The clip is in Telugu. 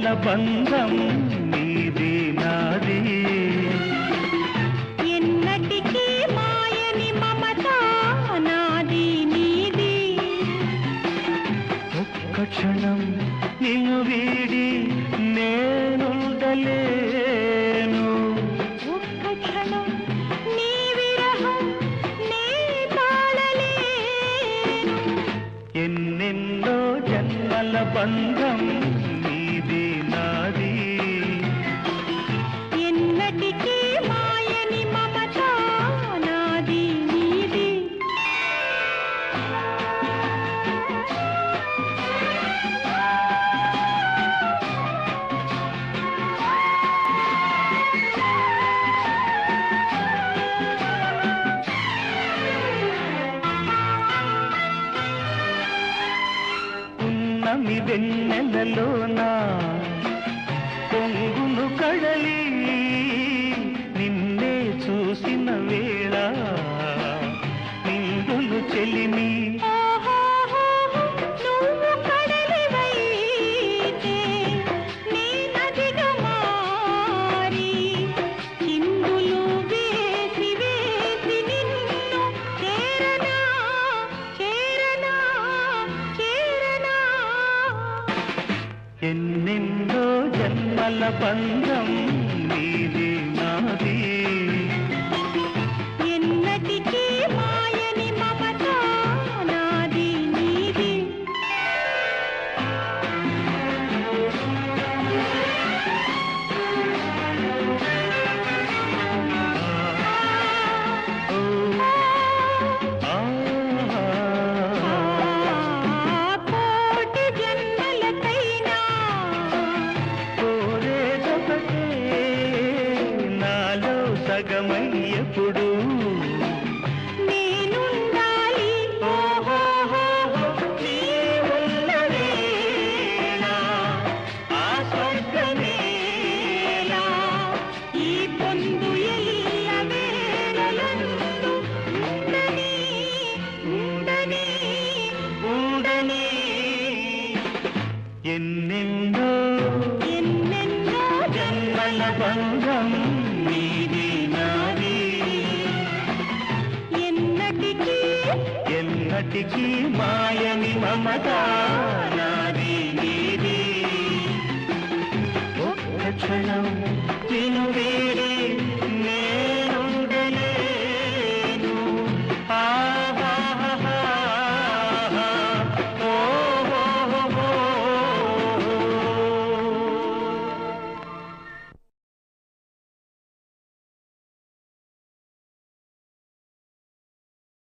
జన్మల బంధం నీది నాది ఎన్నటికీ మాయని మమత నాది నీది ఒక్క క్షణం నిన్ను వీడి నేనుండలేను ఒక్క క్షణం నీ విరహం నే తాళలేను ఎన్నెన్నో జన్మల బంధం నీది నాది ఎన్నటికీ మాయని మమత నాది నీది ఉన్నమి వెన్నెలలోన పొంగును కడలి నిన్నే చూసిన వేళ నిండులు చెలిమి నువ్వు కడలివైతే నే నదిగా మారి చిందులు వేసి వేసి నిన్ను చేరనా చేరనా చేరనా ఎన్నెన్నో జన్మల బంధం నీది నాది ఎన్నటికీ మాయని మమత నాది నీది కోటి జన్మలకైనా కోరేదొకటే నాలో సగమయ్యప్పుడు నేనుండాలి నీ ఉన్న వేళ ఆ స్వర్గమేలా ఈ పొందు ఎల్ల వేళలందు ఉండని ఉండని ఉండని ఎన్నెన్నో ఎన్నెన్నో జన్మల బంధం నీది నాది ఎన్నటికీ ఎన్నటికీ మాయని మమత నాది నీది ఒక్క క్షణం